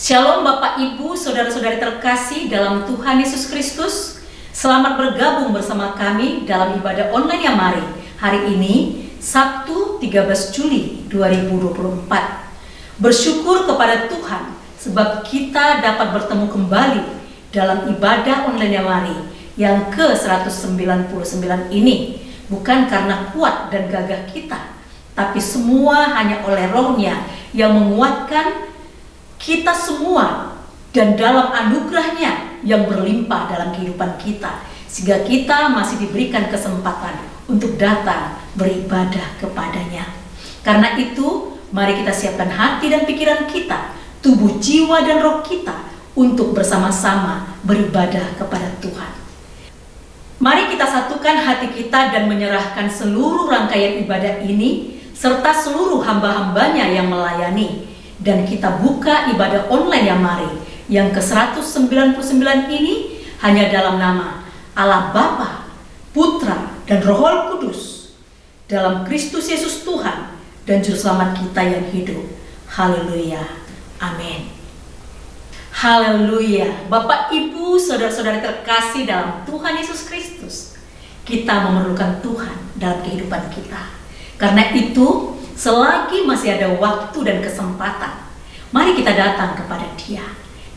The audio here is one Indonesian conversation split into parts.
Shalom Bapak Ibu, Saudara-saudari terkasih dalam Tuhan Yesus Kristus. Selamat bergabung bersama kami dalam ibadah online Yamari. Hari ini, Sabtu 13 Juli 2024. Bersyukur kepada Tuhan sebab kita dapat bertemu kembali dalam ibadah online Yamari yang ke-199 ini. Bukan karena kuat dan gagah kita, tapi semua hanya oleh Roh-Nya yang menguatkan kita semua dan dalam anugerah-Nya yang berlimpah dalam kehidupan kita, sehingga kita masih diberikan kesempatan untuk datang beribadah kepada-Nya. Karena itu, mari kita siapkan hati dan pikiran kita, tubuh, jiwa, dan roh kita untuk bersama-sama beribadah kepada Tuhan. Mari kita satukan hati kita dan menyerahkan seluruh rangkaian ibadah ini serta seluruh hamba-hambanya yang melayani. Dan kita buka ibadah online Yamari yang ke-199 ini hanya dalam nama Allah Bapa, Putra, dan Roh Kudus, dalam Kristus Yesus Tuhan dan Juru Selamat kita yang hidup. Haleluya. Amin. Haleluya. Bapak, Ibu, Saudara-saudari terkasih dalam Tuhan Yesus Kristus, kita memerlukan Tuhan dalam kehidupan kita. Karena itu, selagi masih ada waktu dan kesempatan, mari kita datang kepada Dia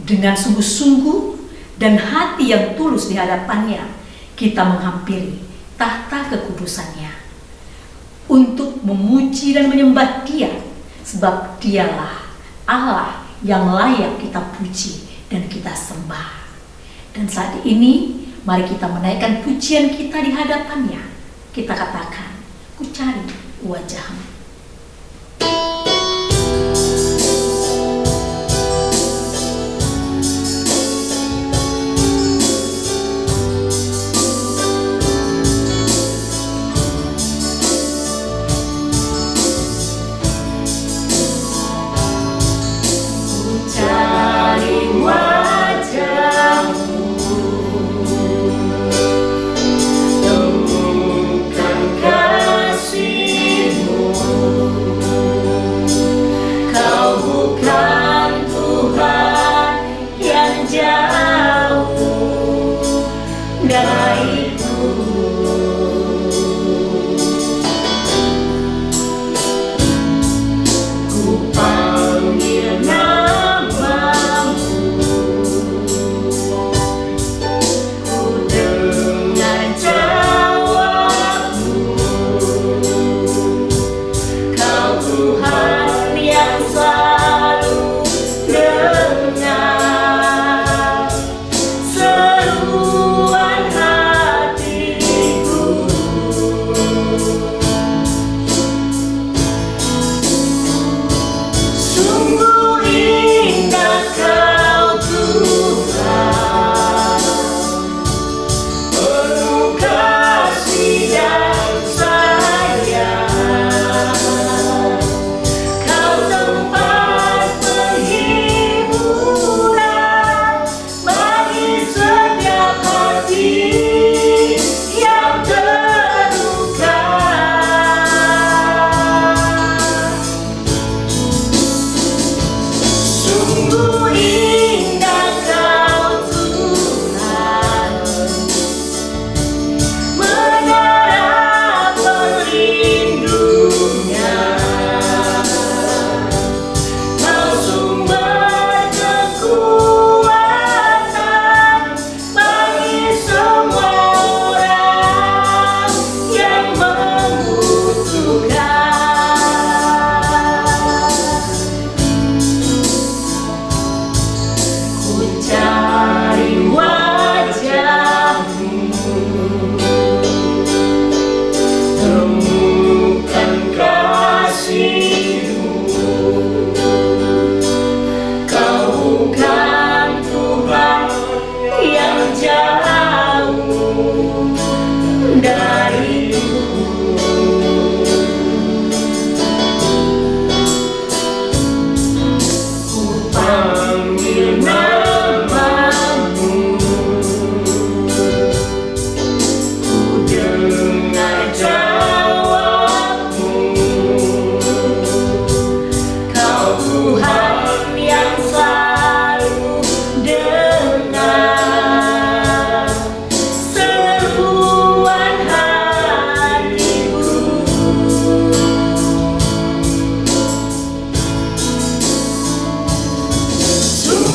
dengan sungguh-sungguh dan hati yang tulus di hadapan-Nya. Kita menghampiri tahta kekudusan-Nya untuk memuji dan menyembah Dia, sebab Dialah Allah yang layak kita puji dan kita sembah. Dan saat ini, mari kita menaikkan pujian kita di hadapan-Nya. Kita katakan, "Ku cari wajah-Mu." Kasih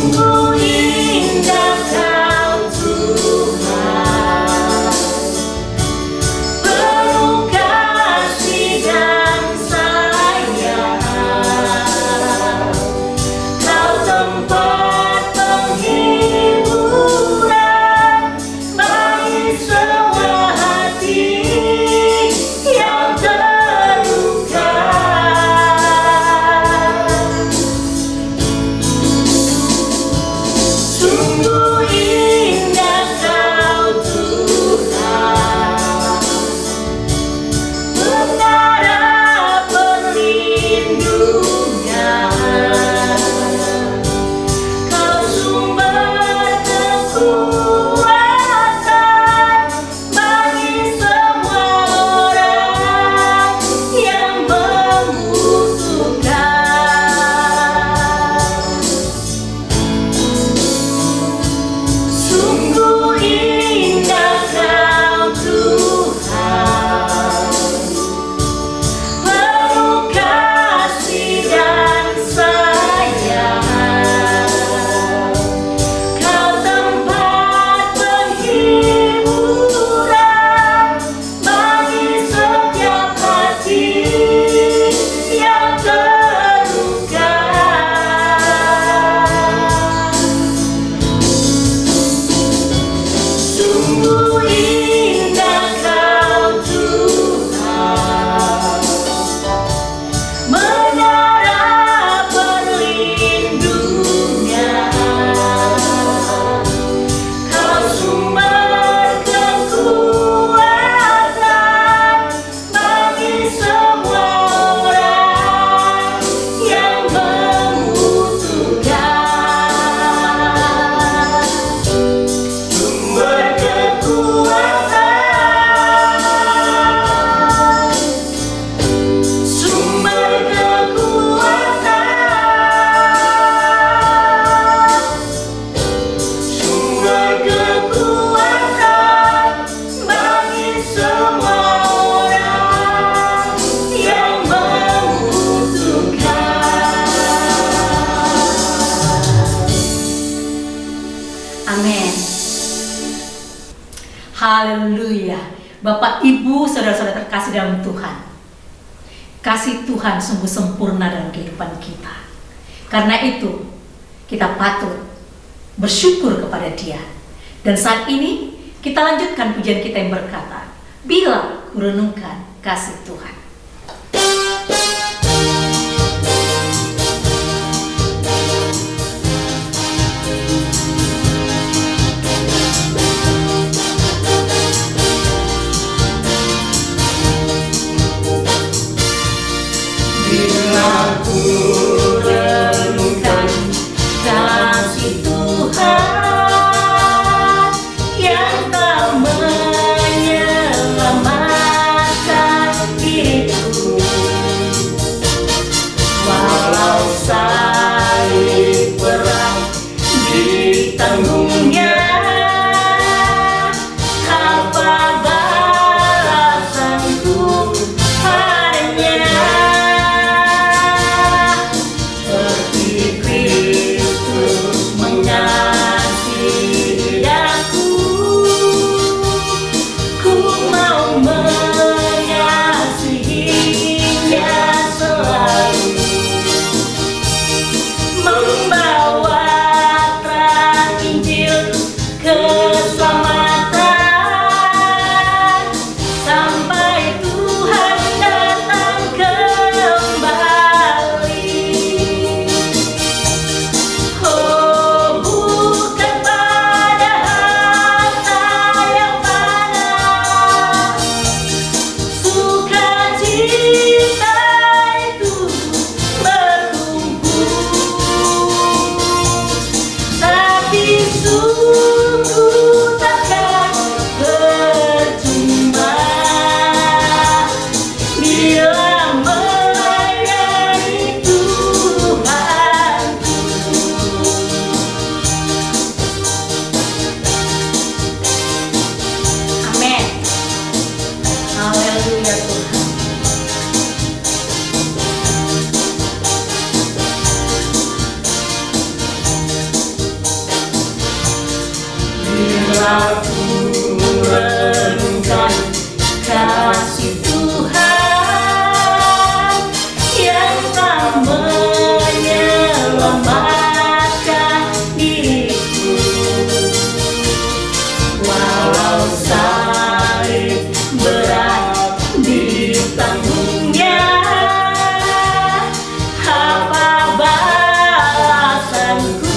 Sungguh indah Kau Tuhan, penuh kasih dan sayang. Kau tempat penghiburan bagi semua hati yang terluka. Sungguh indah Kau Tuhan, menara perlindungan. Kau sumber kekuatan bagi semua orang yang membutuhkan. Sungguh indah Kau Tuhan, penuh kasih dan sayang. Kau tempat penghiburan bagi setiap hati yang terluka. Sungguh indah Kau Tuhan, menara perlindungan. Kau sumber kekuatan bagi semua orang yang membutuhkan. Sumber kekuatan, sumber kekuatan, sumber kekuatan bagi semua orang yang membutuhkan. Amin. Haleluya. Bapak, Ibu, saudara-saudara terkasih dalam Tuhan, kasih Tuhan sungguh sempurna dalam kehidupan kita. Karena itu kita patut bersyukur kepada Dia. Dan saat ini kita lanjutkan pujian kita yang berkata, bila kurenungkan kasih Tuhan. Bila kurenungkan kasih Tuhan yang tak menyelamatkan diriku, walau salib perang ditanggungnya, apa balasanku padanya? Seperti Kristus mengasihi aku, ku mau mengasihinya selalu, membawa terang Injil Aku renungkan kasih Tuhan yang tak menyelamatkan diriku. Walau salib berat ditanggungnya, apa balasanku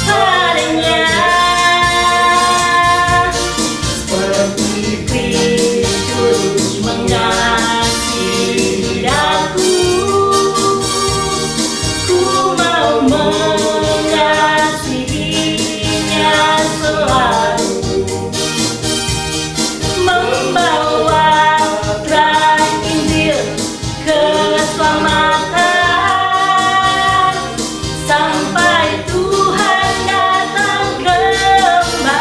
padanya? Seperti Kristus mengasihi aku, ku mau mengasihinya selalu, membawa terang Injil keselamatan sampai Tuhan datang kembali.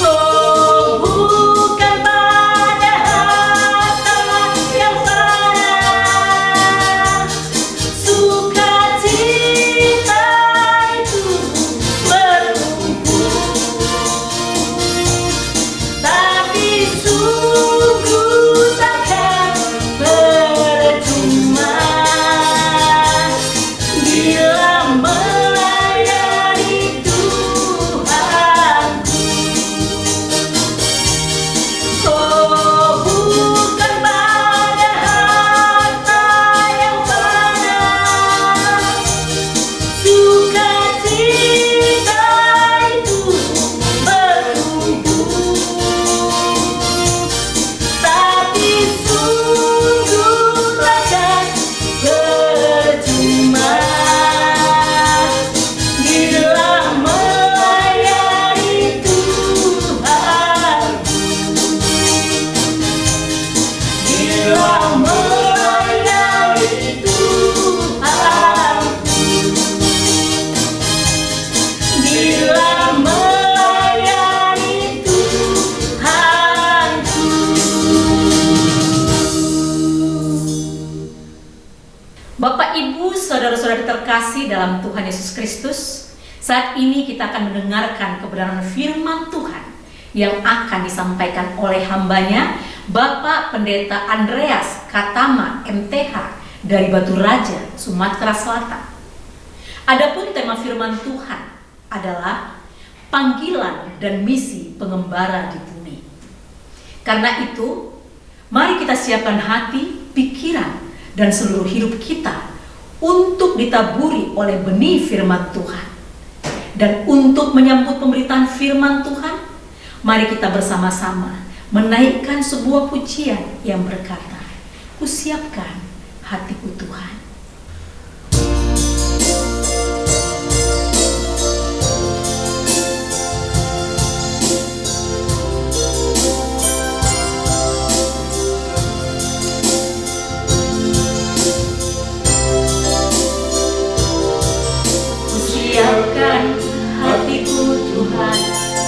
Oh, bukan pada harta yang fana, sukacita itu berkumpul, tapi sungguh takkan percuma bila melayani Tuhanku. Oh, bukan pada harta yang fana, sukacita itu berkumpul, tapi sungguh takkan percuma bila melayani Tuhanku. Bila melayani Tuhanku, bila melayani Tuhanku. Bapak, Ibu, saudara-saudari terkasih dalam Tuhan Yesus Kristus, saat ini kita akan mendengarkan kebenaran firman Tuhan yang akan disampaikan oleh hambanya, Bapak Pendeta Andreas Katama MTH dari Batu Raja, Sumatera Selatan. Adapun tema firman Tuhan adalah panggilan dan misi pengembara di bumi. Karena itu, mari kita siapkan hati, pikiran, dan seluruh hidup kita untuk ditaburi oleh benih firman Tuhan. Dan untuk menyambut pemberitaan firman Tuhan, mari kita bersama-sama menaikkan sebuah pujian yang berkata, "Kusiapkan hatiku Tuhan." Kusiapkan hatiku Tuhan,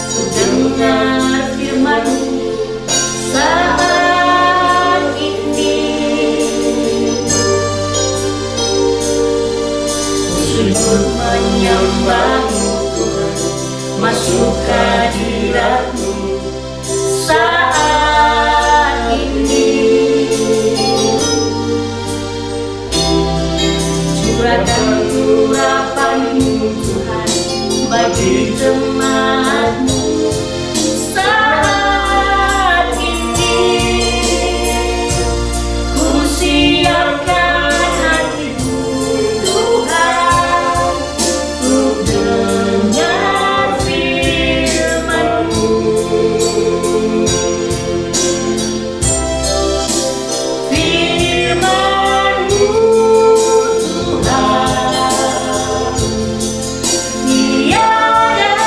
ku dengar firman-Mu saat ini. Ku sujud menyembah-Mu Tuhan, masuk hadirat-Mu saat ini. Curahkan urapan-Mu Tuhan bagi jemaat-Mu saat ini. Ku siapkan hatiku Tuhan, untuk dengar firman-Mu. Firman-Mu Tuhan, tiada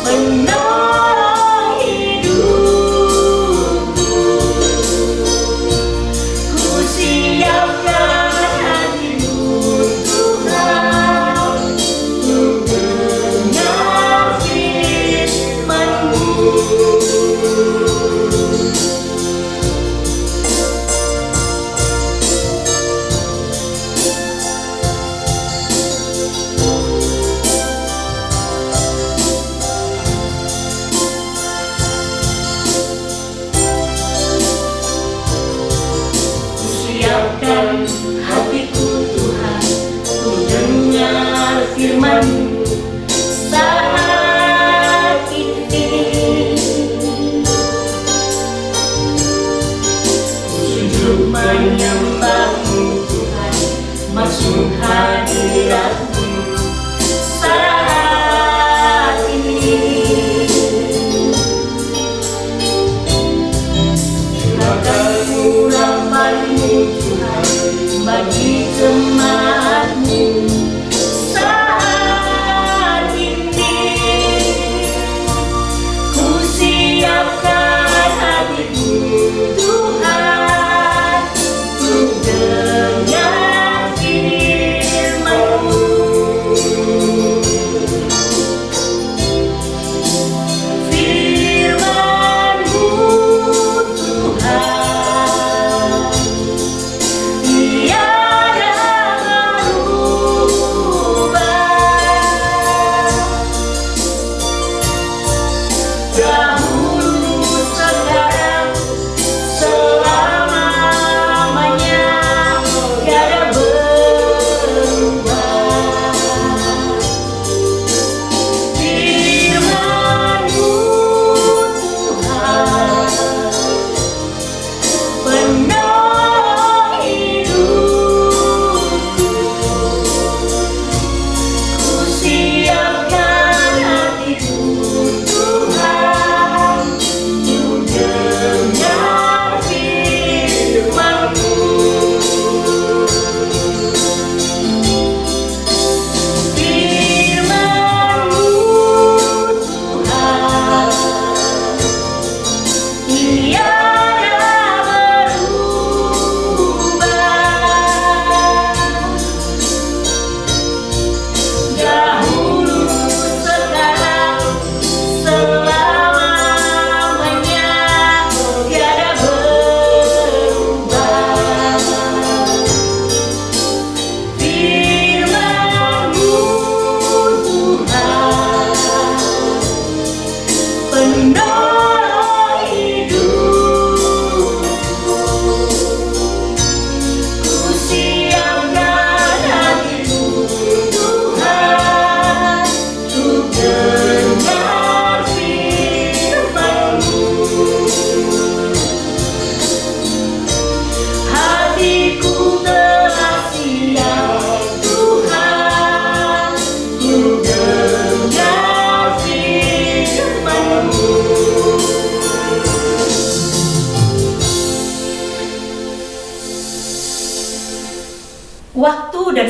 menolong hidup.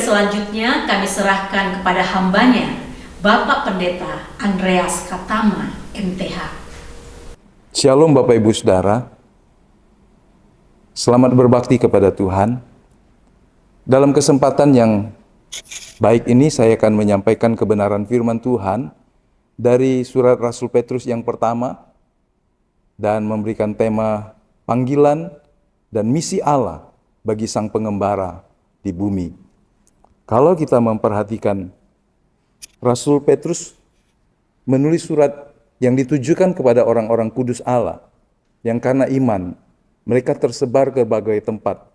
selanjutnya kami serahkan kepada hambanya, Bapak Pendeta Andreas Katama, MTH. Shalom Bapak Ibu Saudara. Selamat berbakti kepada Tuhan. Dalam kesempatan yang baik ini saya akan menyampaikan kebenaran firman Tuhan dari surat Rasul Petrus yang pertama dan memberikan tema panggilan dan misi Allah bagi sang pengembara di bumi. Kalau kita memperhatikan Rasul Petrus menulis surat yang ditujukan kepada orang-orang kudus Allah yang karena iman mereka tersebar ke berbagai tempat,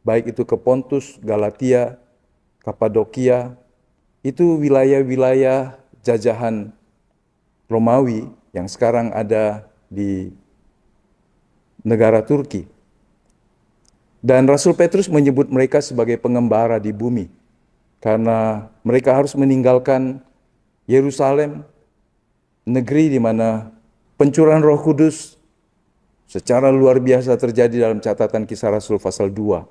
baik itu ke Pontus, Galatia, Kapadokia, itu wilayah-wilayah jajahan Romawi yang sekarang ada di negara Turki. Dan Rasul Petrus menyebut mereka sebagai pengembara di bumi, karena mereka harus meninggalkan Yerusalem, negeri di mana pencurahan Roh Kudus secara luar biasa terjadi dalam catatan Kisah Rasul pasal 2.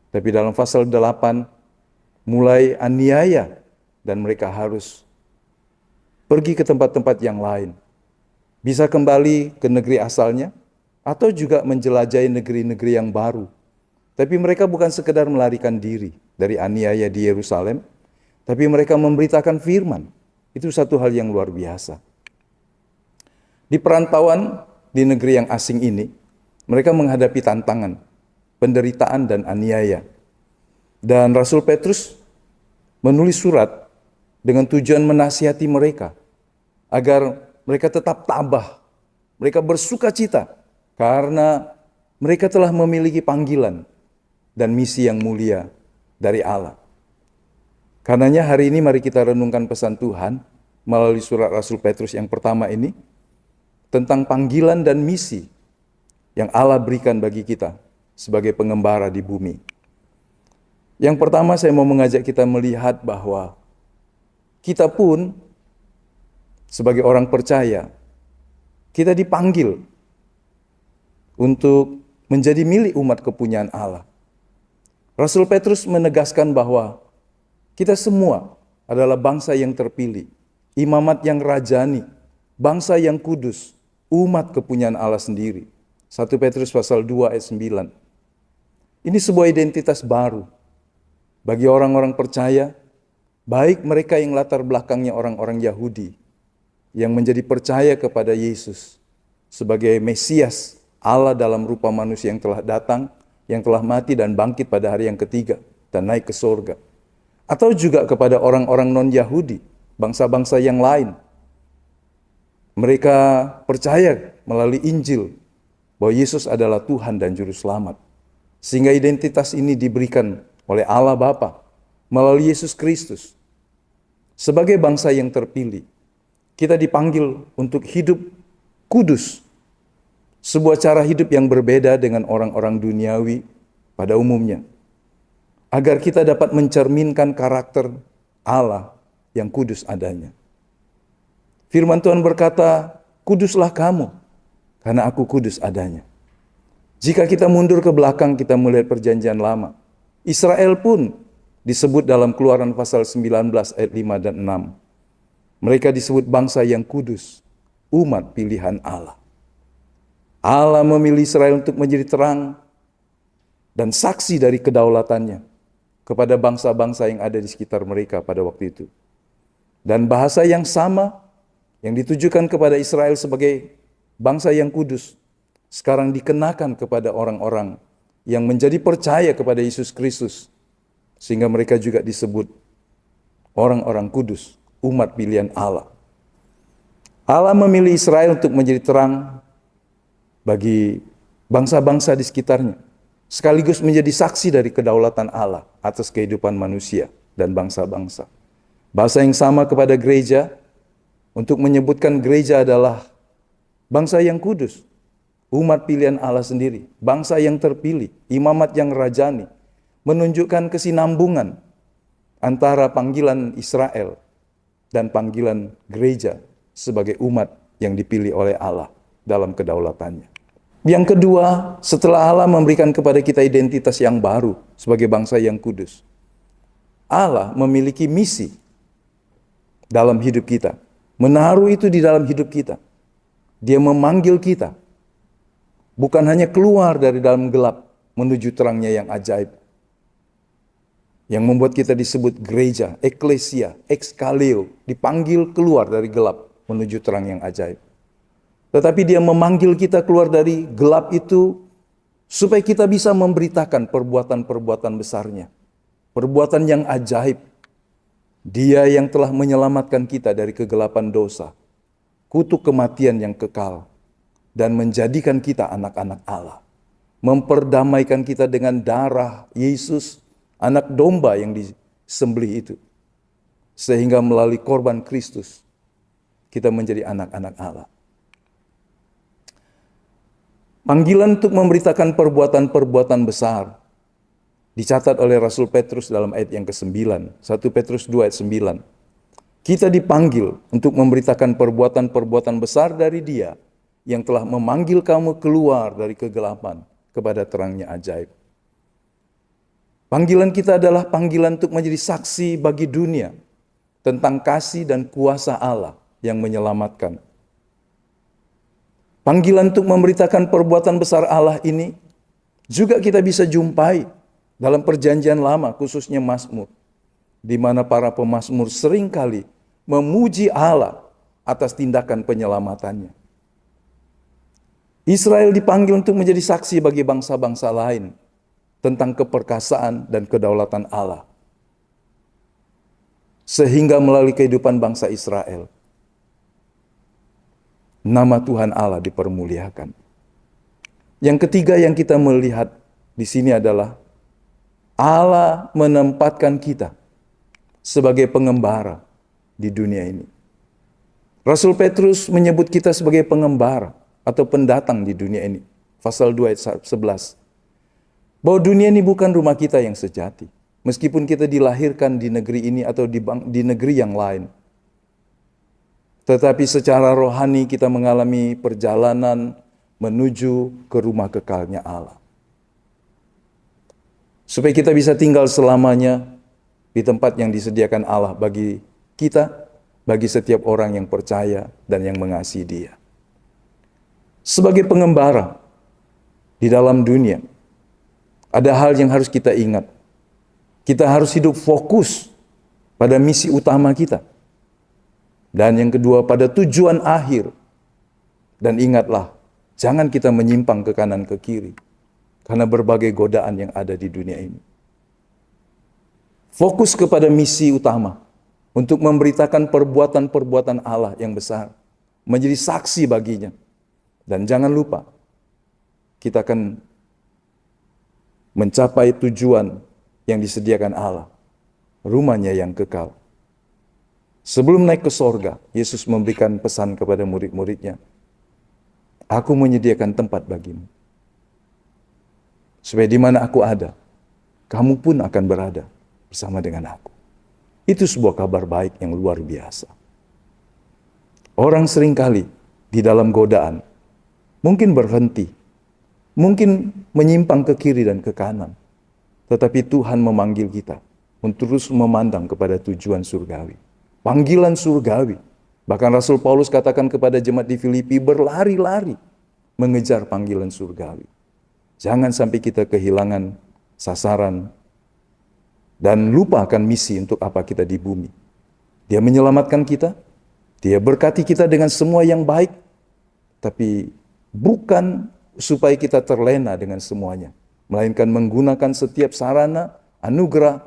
Tapi dalam pasal 8 mulai aniaya dan mereka harus pergi ke tempat-tempat yang lain. Bisa kembali ke negeri asalnya atau juga menjelajahi negeri-negeri yang baru. Tapi mereka bukan sekedar melarikan diri dari aniaya di Yerusalem, tapi mereka memberitakan firman. Itu satu hal yang luar biasa. Di perantauan di negeri yang asing ini, mereka menghadapi tantangan, penderitaan dan aniaya. Dan Rasul Petrus menulis surat dengan tujuan menasihati mereka agar mereka tetap tabah, mereka bersuka cita karena mereka telah memiliki panggilan dan misi yang mulia dari Allah. Karenanya hari ini mari kita renungkan pesan Tuhan melalui surat Rasul Petrus yang pertama ini tentang panggilan dan misi yang Allah berikan bagi kita sebagai pengembara di bumi. Yang pertama saya mau mengajak kita melihat bahwa kita pun sebagai orang percaya, kita dipanggil untuk menjadi milik umat kepunyaan Allah. Rasul Petrus menegaskan bahwa kita semua adalah bangsa yang terpilih, imamat yang rajani, bangsa yang kudus, umat kepunyaan Allah sendiri. 1 Petrus pasal 2 ayat 9. Ini sebuah identitas baru bagi orang-orang percaya, baik mereka yang latar belakangnya orang-orang Yahudi, yang menjadi percaya kepada Yesus sebagai Mesias, Allah dalam rupa manusia yang telah datang, yang telah mati dan bangkit pada hari yang ketiga dan naik ke surga. Atau juga kepada orang-orang non-Yahudi, bangsa-bangsa yang lain. Mereka percaya melalui Injil bahwa Yesus adalah Tuhan dan Juru Selamat. Sehingga identitas ini diberikan oleh Allah Bapa melalui Yesus Kristus. Sebagai bangsa yang terpilih, kita dipanggil untuk hidup kudus. Sebuah cara hidup yang berbeda dengan orang-orang duniawi pada umumnya. Agar kita dapat mencerminkan karakter Allah yang kudus adanya. Firman Tuhan berkata, kuduslah kamu, karena aku kudus adanya. Jika kita mundur ke belakang, kita melihat perjanjian lama. Israel pun disebut dalam Keluaran pasal 19 ayat 5 dan 6. Mereka disebut bangsa yang kudus, umat pilihan Allah. Allah memilih Israel untuk menjadi terang dan saksi dari kedaulatannya kepada bangsa-bangsa yang ada di sekitar mereka pada waktu itu. Dan bahasa yang sama yang ditujukan kepada Israel sebagai bangsa yang kudus, sekarang dikenakan kepada orang-orang yang menjadi percaya kepada Yesus Kristus, sehingga mereka juga disebut orang-orang kudus, umat pilihan Allah. Allah memilih Israel untuk menjadi terang bagi bangsa-bangsa di sekitarnya, sekaligus menjadi saksi dari kedaulatan Allah atas kehidupan manusia dan bangsa-bangsa. Bahasa yang sama kepada gereja, untuk menyebutkan gereja adalah bangsa yang kudus, umat pilihan Allah sendiri, bangsa yang terpilih, imamat yang rajani, menunjukkan kesinambungan antara panggilan Israel dan panggilan gereja sebagai umat yang dipilih oleh Allah dalam kedaulatannya. Yang kedua, setelah Allah memberikan kepada kita identitas yang baru sebagai bangsa yang kudus, Allah memiliki misi dalam hidup kita. Menaruh itu di dalam hidup kita. Dia memanggil kita. Bukan hanya keluar dari dalam gelap menuju terangnya yang ajaib. Yang membuat kita disebut gereja, eklesia, ekskaleo. Dipanggil keluar dari gelap menuju terang yang ajaib. Tetapi dia memanggil kita keluar dari gelap itu supaya kita bisa memberitakan perbuatan-perbuatan besarnya. Perbuatan yang ajaib. Dia yang telah menyelamatkan kita dari kegelapan dosa, kutuk kematian yang kekal, dan menjadikan kita anak-anak Allah. Memperdamaikan kita dengan darah Yesus, anak domba yang disembelih itu. Sehingga melalui korban Kristus, kita menjadi anak-anak Allah. Panggilan untuk memberitakan perbuatan-perbuatan besar dicatat oleh Rasul Petrus dalam ayat yang ke-9, 1 Petrus 2 ayat 9. Kita dipanggil untuk memberitakan perbuatan-perbuatan besar dari Dia yang telah memanggil kamu keluar dari kegelapan kepada terangnya ajaib. Panggilan kita adalah panggilan untuk menjadi saksi bagi dunia tentang kasih dan kuasa Allah yang menyelamatkan. Panggilan untuk memberitakan perbuatan besar Allah ini juga kita bisa jumpai dalam perjanjian lama, khususnya Mazmur, di mana para pemazmur seringkali memuji Allah atas tindakan penyelamatannya. Israel dipanggil untuk menjadi saksi bagi bangsa-bangsa lain tentang keperkasaan dan kedaulatan Allah. Sehingga melalui kehidupan bangsa Israel, nama Tuhan Allah dipermuliakan. Yang ketiga yang kita melihat di sini adalah Allah menempatkan kita sebagai pengembara di dunia ini. Rasul Petrus menyebut kita sebagai pengembara atau pendatang di dunia ini. Pasal 2 ayat 11. Bahwa dunia ini bukan rumah kita yang sejati. Meskipun kita dilahirkan di negeri ini atau di negeri yang lain. Tetapi secara rohani kita mengalami perjalanan menuju ke rumah kekalnya Allah. Supaya kita bisa tinggal selamanya di tempat yang disediakan Allah bagi kita, bagi setiap orang yang percaya dan yang mengasihi Dia. Sebagai pengembara di dalam dunia, ada hal yang harus kita ingat. Kita harus hidup fokus pada misi utama kita. Dan yang kedua, pada tujuan akhir. Dan ingatlah, jangan kita menyimpang ke kanan ke kiri. Karena berbagai godaan yang ada di dunia ini. Fokus kepada misi utama. Untuk memberitakan perbuatan-perbuatan Allah yang besar. Menjadi saksi baginya. Dan jangan lupa, kita akan mencapai tujuan yang disediakan Allah. Rumahnya yang kekal. Sebelum naik ke sorga, Yesus memberikan pesan kepada murid-muridnya. Aku menyediakan tempat bagimu. Supaya di mana aku ada, kamu pun akan berada bersama dengan aku. Itu sebuah kabar baik yang luar biasa. Orang seringkali di dalam godaan, mungkin berhenti, mungkin menyimpang ke kiri dan ke kanan. Tetapi Tuhan memanggil kita untuk terus memandang kepada tujuan surgawi. Panggilan surgawi. Bahkan Rasul Paulus katakan kepada jemaat di Filipi, berlari-lari mengejar panggilan surgawi. Jangan sampai kita kehilangan sasaran dan lupa akan misi untuk apa kita di bumi. Dia menyelamatkan kita, Dia berkati kita dengan semua yang baik, tapi bukan supaya kita terlena dengan semuanya, melainkan menggunakan setiap sarana, anugerah,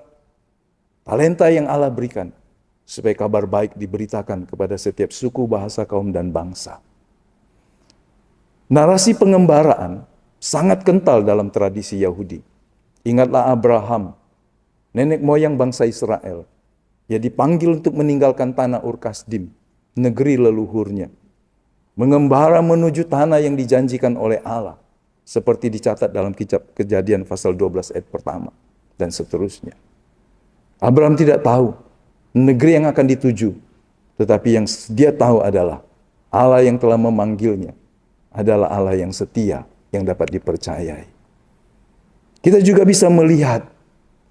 talenta yang Allah berikan, supaya kabar baik diberitakan kepada setiap suku, bahasa, kaum, dan bangsa. Narasi pengembaraan sangat kental dalam tradisi Yahudi. Ingatlah Abraham, nenek moyang bangsa Israel. Dia dipanggil untuk meninggalkan tanah Ur Kasdim, negeri leluhurnya. Mengembara menuju tanah yang dijanjikan oleh Allah. Seperti dicatat dalam kitab Kejadian pasal 12 ayat pertama. Dan seterusnya. Abraham tidak tahu negeri yang akan dituju. Tetapi yang dia tahu adalah Allah yang telah memanggilnya adalah Allah yang setia, yang dapat dipercayai. Kita juga bisa melihat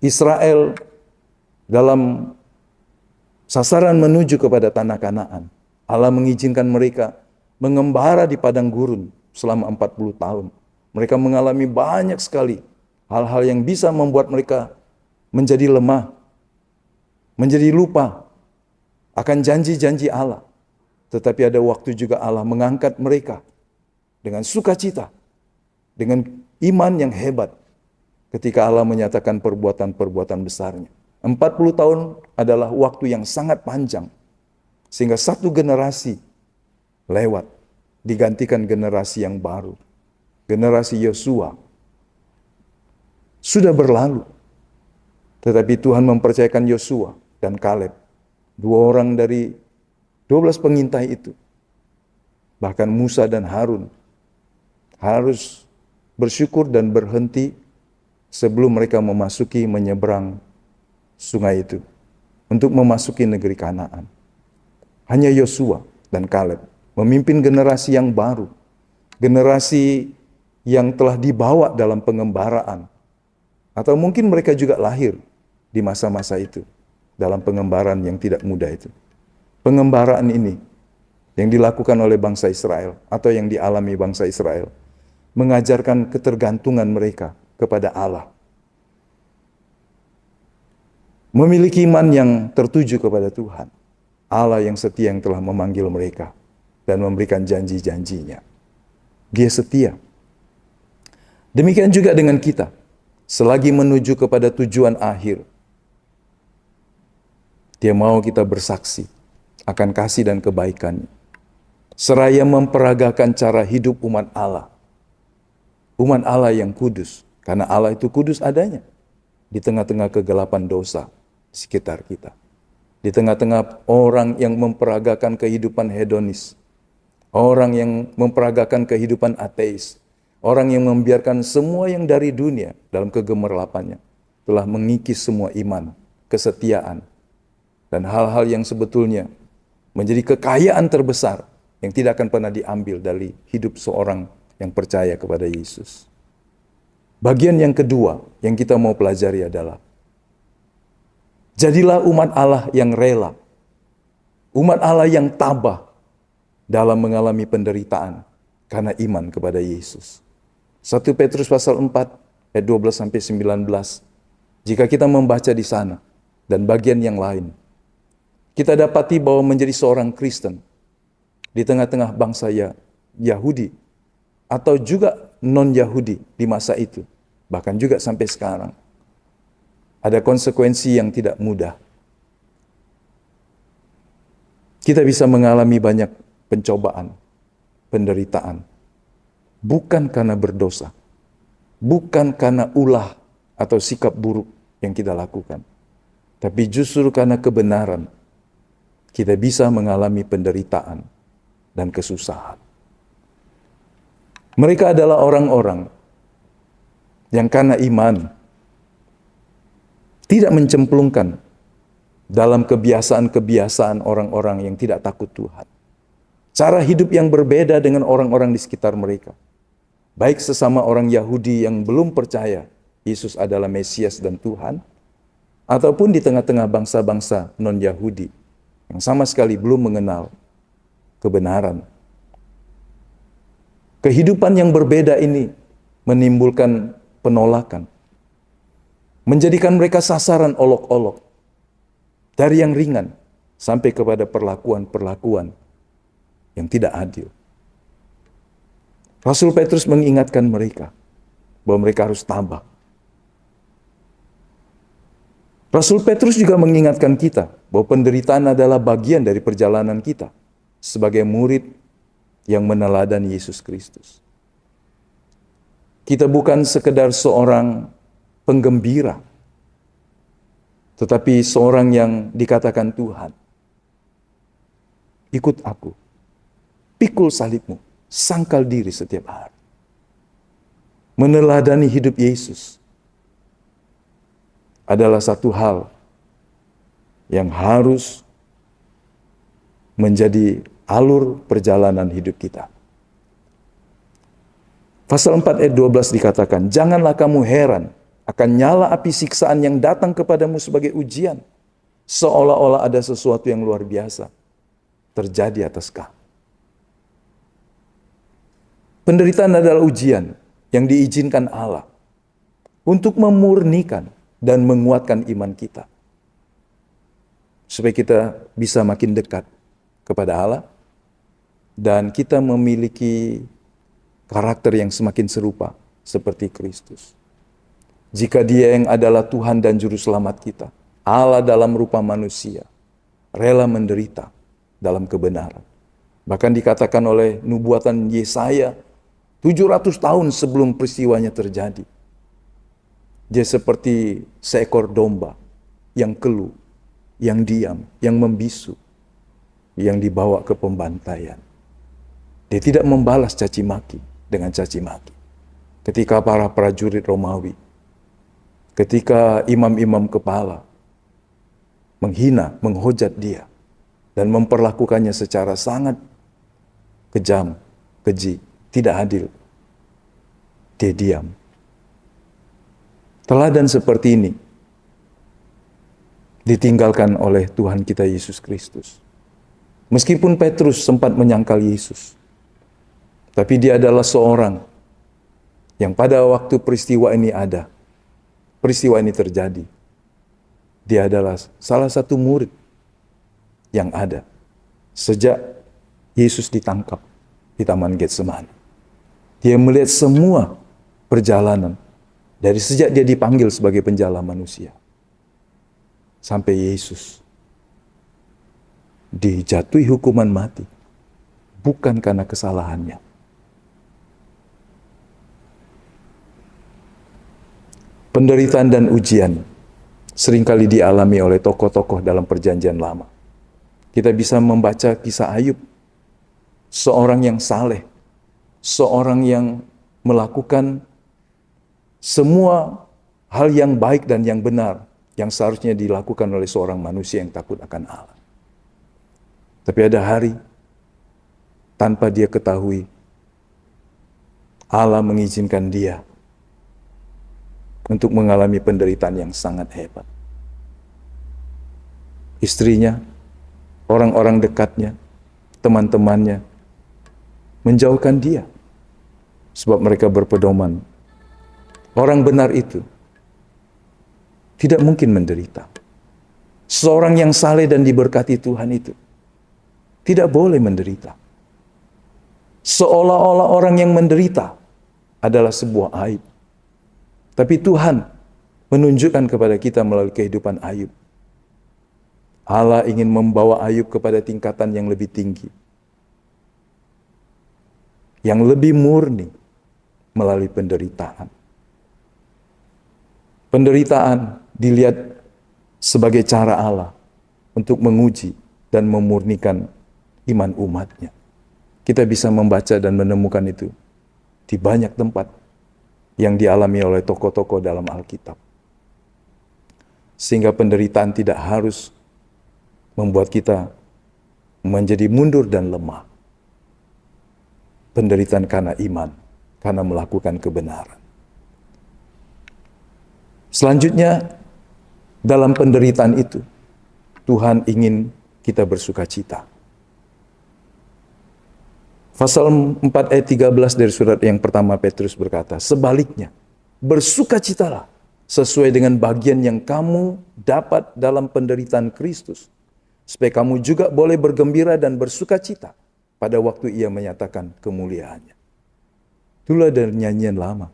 Israel dalam sasaran menuju kepada tanah Kanaan, Allah mengizinkan mereka mengembara di padang gurun selama 40 tahun. Mereka mengalami banyak sekali hal-hal yang bisa membuat mereka menjadi lemah, menjadi lupa akan janji-janji Allah. Tetapi ada waktu juga Allah mengangkat mereka dengan sukacita, dengan iman yang hebat, ketika Allah menyatakan perbuatan-perbuatan besarnya. 40 tahun adalah waktu yang sangat panjang, sehingga satu generasi lewat, digantikan generasi yang baru. Generasi Yosua sudah berlalu, tetapi Tuhan mempercayakan Yosua dan Kaleb, 2 orang dari 12 pengintai itu. Bahkan Musa dan Harun harus bersyukur dan berhenti sebelum mereka menyeberang sungai itu untuk memasuki negeri Kanaan. Hanya Yosua dan Kaleb memimpin generasi yang baru, generasi yang telah dibawa dalam pengembaraan, atau mungkin mereka juga lahir di masa-masa itu dalam pengembaraan yang tidak mudah itu. Pengembaraan ini yang dilakukan oleh bangsa Israel atau yang dialami bangsa Israel mengajarkan ketergantungan mereka kepada Allah. Memiliki iman yang tertuju kepada Tuhan, Allah yang setia yang telah memanggil mereka dan memberikan janji-janjinya. Dia setia. Demikian juga dengan kita, selagi menuju kepada tujuan akhir, Dia mau kita bersaksi akan kasih dan kebaikannya, seraya memperagakan cara hidup umat Allah yang kudus, karena Allah itu kudus adanya di tengah-tengah kegelapan dosa di sekitar kita, di tengah-tengah orang yang memperagakan kehidupan hedonis, orang yang memperagakan kehidupan ateis, orang yang membiarkan semua yang dari dunia dalam kegemerlapannya telah mengikis semua iman, kesetiaan, dan hal-hal yang sebetulnya menjadi kekayaan terbesar yang tidak akan pernah diambil dari hidup seorang yang percaya kepada Yesus. Bagian yang kedua yang kita mau pelajari adalah, jadilah umat Allah yang rela, umat Allah yang tabah dalam mengalami penderitaan karena iman kepada Yesus. 1 Petrus pasal 4 ayat 12-19. Jika kita membaca di sana dan bagian yang lain, kita dapati bahwa menjadi seorang Kristen di tengah-tengah bangsa Yahudi atau juga non-Yahudi di masa itu, bahkan juga sampai sekarang, ada konsekuensi yang tidak mudah. Kita bisa mengalami banyak pencobaan, penderitaan, bukan karena berdosa, bukan karena ulah atau sikap buruk yang kita lakukan, tapi justru karena kebenaran, kita bisa mengalami penderitaan dan kesusahan. Mereka adalah orang-orang yang karena iman tidak mencemplungkan dalam kebiasaan-kebiasaan orang-orang yang tidak takut Tuhan. Cara hidup yang berbeda dengan orang-orang di sekitar mereka. Baik sesama orang Yahudi yang belum percaya Yesus adalah Mesias dan Tuhan, ataupun di tengah-tengah bangsa-bangsa non-Yahudi yang sama sekali belum mengenal kebenaran. Kehidupan yang berbeda ini menimbulkan penolakan, menjadikan mereka sasaran olok-olok, dari yang ringan sampai kepada perlakuan-perlakuan yang tidak adil. Rasul Petrus mengingatkan mereka bahwa mereka harus tabah. Rasul Petrus juga mengingatkan kita bahwa penderitaan adalah bagian dari perjalanan kita sebagai murid yang meneladani Yesus Kristus. Kita bukan sekedar seorang penggembira, tetapi seorang yang dikatakan Tuhan, ikut aku, pikul salibmu, sangkal diri setiap hari. Meneladani hidup Yesus adalah satu hal yang harus menjadi alur perjalanan hidup kita. Pasal 4 ayat 12 dikatakan, janganlah kamu heran akan nyala api siksaan yang datang kepadamu sebagai ujian, seolah-olah ada sesuatu yang luar biasa terjadi atas kamu. Penderitaan adalah ujian yang diizinkan Allah untuk memurnikan dan menguatkan iman kita, supaya kita bisa makin dekat kepada Allah dan kita memiliki karakter yang semakin serupa seperti Kristus. Jika Dia yang adalah Tuhan dan Juru Selamat kita, Allah dalam rupa manusia, rela menderita dalam kebenaran. Bahkan dikatakan oleh nubuatan Yesaya 700 tahun sebelum peristiwanya terjadi. Dia seperti seekor domba yang keluh, yang diam, yang membisu, yang dibawa ke pembantaian. Dia tidak membalas caci maki dengan caci maki. Ketika para prajurit Romawi, ketika imam-imam kepala menghina, menghujat dia, dan memperlakukannya secara sangat kejam, keji, tidak adil, dia diam. Teladan seperti ini ditinggalkan oleh Tuhan kita Yesus Kristus. Meskipun Petrus sempat menyangkal Yesus, tapi dia adalah seorang yang pada waktu peristiwa ini terjadi, dia adalah salah satu murid yang ada sejak Yesus ditangkap di Taman Getsemani. Dia melihat semua perjalanan dari sejak dia dipanggil sebagai penjala manusia sampai Yesus dijatuhi hukuman mati, bukan karena kesalahannya. Penderitaan dan ujian seringkali dialami oleh tokoh-tokoh dalam Perjanjian Lama. Kita bisa membaca kisah Ayub, seorang yang saleh, seorang yang melakukan semua hal yang baik dan yang benar yang seharusnya dilakukan oleh seorang manusia yang takut akan Allah. Tapi ada hari tanpa dia ketahui, Allah mengizinkan dia untuk mengalami penderitaan yang sangat hebat. Istrinya, orang-orang dekatnya, teman-temannya menjauhkan dia sebab mereka berpedoman orang benar itu tidak mungkin menderita. Seorang yang saleh dan diberkati Tuhan itu tidak boleh menderita. Seolah-olah orang yang menderita adalah sebuah aib. Tapi Tuhan menunjukkan kepada kita melalui kehidupan Ayub, Allah ingin membawa Ayub kepada tingkatan yang lebih tinggi, yang lebih murni melalui penderitaan. Penderitaan dilihat sebagai cara Allah untuk menguji dan memurnikan iman umatnya. Kita bisa membaca dan menemukan itu di banyak tempat yang dialami oleh tokoh-tokoh dalam Alkitab. Sehingga penderitaan tidak harus membuat kita menjadi mundur dan lemah. Penderitaan karena iman, karena melakukan kebenaran. Selanjutnya, dalam penderitaan itu, Tuhan ingin kita bersukacita. Pasal 4 ayat 13 dari surat yang pertama Petrus berkata, sebaliknya, bersukacitalah sesuai dengan bagian yang kamu dapat dalam penderitaan Kristus, supaya kamu juga boleh bergembira dan bersukacita pada waktu Ia menyatakan kemuliaannya. Itulah dari nyanyian lama.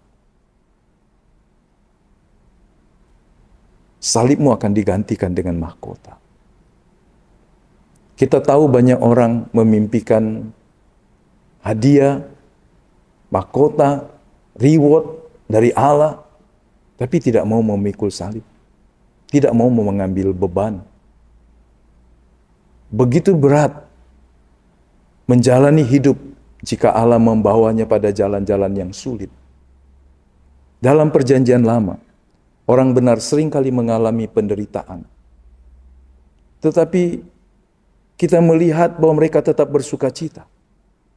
Salibmu akan digantikan dengan mahkota. Kita tahu banyak orang memimpikan hadiah, mahkota, reward dari Allah, tapi tidak mau memikul salib, tidak mau mengambil beban. Begitu berat menjalani hidup jika Allah membawanya pada jalan-jalan yang sulit. Dalam Perjanjian Lama, orang benar seringkali mengalami penderitaan. Tetapi kita melihat bahwa mereka tetap bersukacita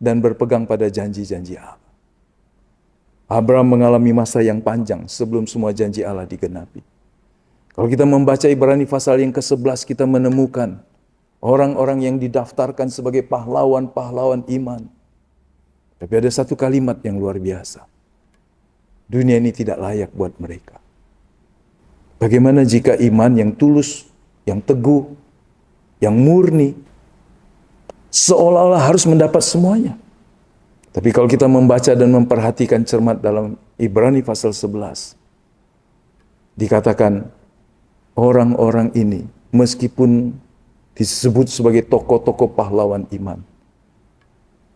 dan berpegang pada janji-janji Allah. Abraham mengalami masa yang panjang sebelum semua janji Allah digenapi. Kalau kita membaca Ibrani pasal yang ke-11, kita menemukan orang-orang yang didaftarkan sebagai pahlawan-pahlawan iman. Tapi ada satu kalimat yang luar biasa. Dunia ini tidak layak buat mereka. Bagaimana jika iman yang tulus, yang teguh, yang murni, seolah-olah harus mendapat semuanya. Tapi kalau kita membaca dan memperhatikan cermat dalam Ibrani pasal 11, dikatakan orang-orang ini meskipun disebut sebagai tokoh-tokoh pahlawan iman,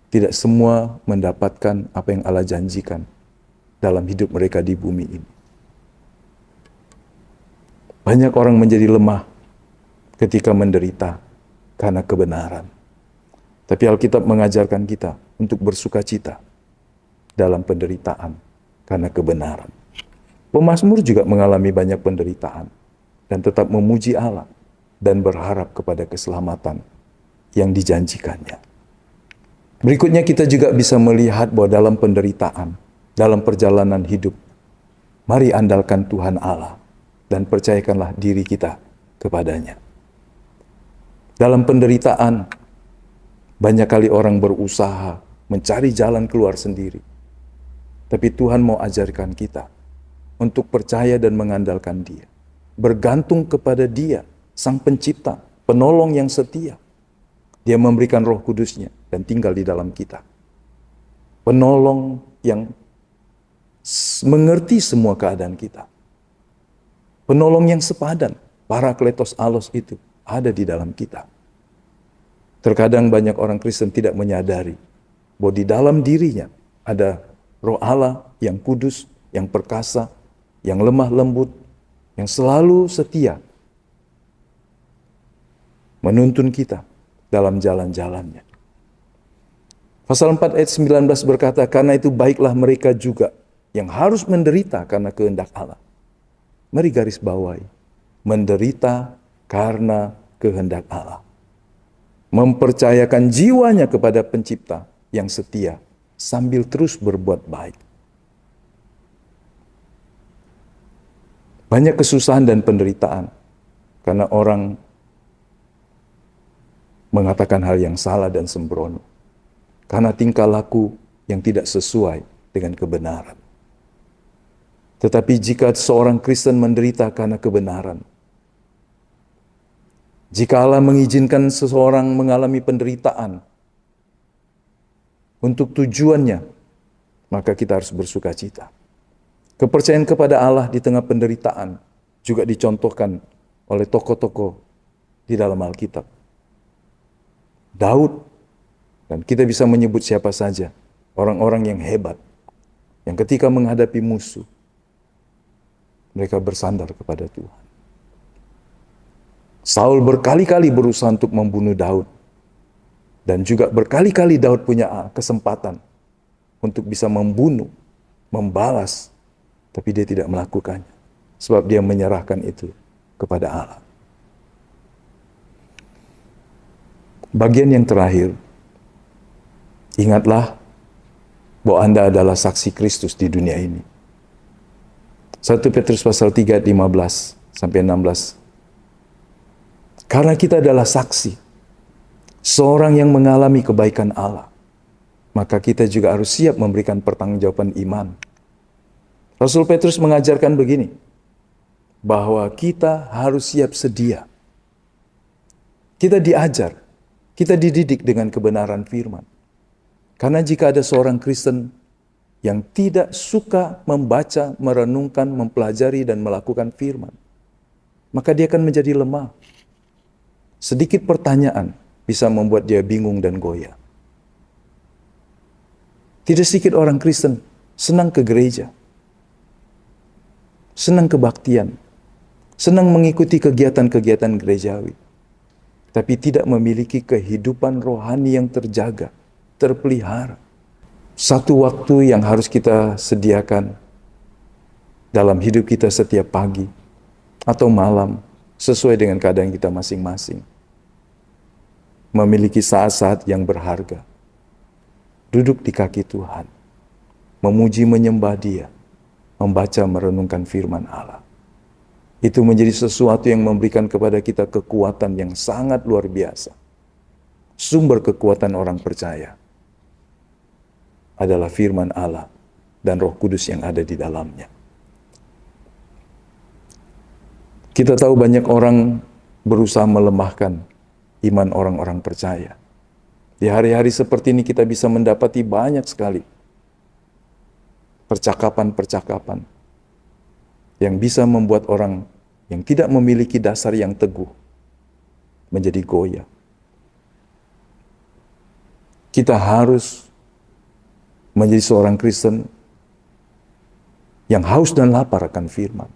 tidak semua mendapatkan apa yang Allah janjikan dalam hidup mereka di bumi ini. Banyak orang menjadi lemah ketika menderita karena kebenaran. Tapi Alkitab mengajarkan kita untuk bersuka cita dalam penderitaan karena kebenaran. Pemazmur juga mengalami banyak penderitaan dan tetap memuji Allah dan berharap kepada keselamatan yang dijanjikannya. Berikutnya kita juga bisa melihat bahwa dalam penderitaan, dalam perjalanan hidup, mari andalkan Tuhan Allah dan percayakanlah diri kita kepadanya. Dalam penderitaan, banyak kali orang berusaha mencari jalan keluar sendiri. Tapi Tuhan mau ajarkan kita untuk percaya dan mengandalkan Dia. Bergantung kepada Dia, Sang Pencipta, Penolong yang setia. Dia memberikan Roh Kudus-Nya dan tinggal di dalam kita. Penolong yang mengerti semua keadaan kita. Penolong yang sepadan, Parakletos Alos itu ada di dalam kita. Terkadang banyak orang Kristen tidak menyadari bahwa di dalam dirinya ada Roh Allah yang kudus, yang perkasa, yang lemah lembut, yang selalu setia menuntun kita dalam jalan-jalannya. Pasal 4 ayat 19 berkata, karena itu baiklah mereka juga yang harus menderita karena kehendak Allah. Mari garis bawahi, menderita karena kehendak Allah. Mempercayakan jiwanya kepada Pencipta yang setia sambil terus berbuat baik. Banyak kesusahan dan penderitaan karena orang mengatakan hal yang salah dan sembrono. Karena tingkah laku yang tidak sesuai dengan kebenaran. Tetapi jika seorang Kristen menderita karena kebenaran, jika Allah mengizinkan seseorang mengalami penderitaan untuk tujuannya, maka kita harus bersuka cita. Kepercayaan kepada Allah di tengah penderitaan juga dicontohkan oleh tokoh-tokoh di dalam Alkitab. Daud, dan kita bisa menyebut siapa saja, orang-orang yang hebat, yang ketika menghadapi musuh, mereka bersandar kepada Tuhan. Saul berkali-kali berusaha untuk membunuh Daud. Dan juga berkali-kali Daud punya kesempatan untuk bisa membunuh, membalas. Tapi dia tidak melakukannya. Sebab dia menyerahkan itu kepada Allah. Bagian yang terakhir, ingatlah bahwa Anda adalah saksi Kristus di dunia ini. 1 Petrus pasal 3 ayat 15 sampai 16. Karena kita adalah saksi seorang yang mengalami kebaikan Allah, maka kita juga harus siap memberikan pertanggungjawaban iman. Rasul Petrus mengajarkan begini, bahwa kita harus siap sedia. Kita diajar, kita dididik dengan kebenaran firman. Karena jika ada seorang Kristen yang tidak suka membaca, merenungkan, mempelajari, dan melakukan firman, maka dia akan menjadi lemah. Sedikit pertanyaan bisa membuat dia bingung dan goyah. Tidak sedikit orang Kristen senang ke gereja, senang kebaktian, senang mengikuti kegiatan-kegiatan gerejawi, tapi tidak memiliki kehidupan rohani yang terjaga, terpelihara. Satu waktu yang harus kita sediakan dalam hidup kita setiap pagi atau malam, sesuai dengan keadaan kita masing-masing. Memiliki saat-saat yang berharga. Duduk di kaki Tuhan. Memuji menyembah Dia. Membaca merenungkan firman Allah. itu menjadi sesuatu yang memberikan kepada kita kekuatan yang sangat luar biasa. Sumber kekuatan orang percaya adalah firman Allah dan Roh Kudus yang ada di dalamnya. Kita tahu banyak orang berusaha melemahkan iman orang-orang percaya. Di hari-hari seperti ini kita bisa mendapati banyak sekali percakapan-percakapan yang bisa membuat orang yang tidak memiliki dasar yang teguh menjadi goyah. Kita harus menjadi seorang Kristen yang haus dan lapar akan firman,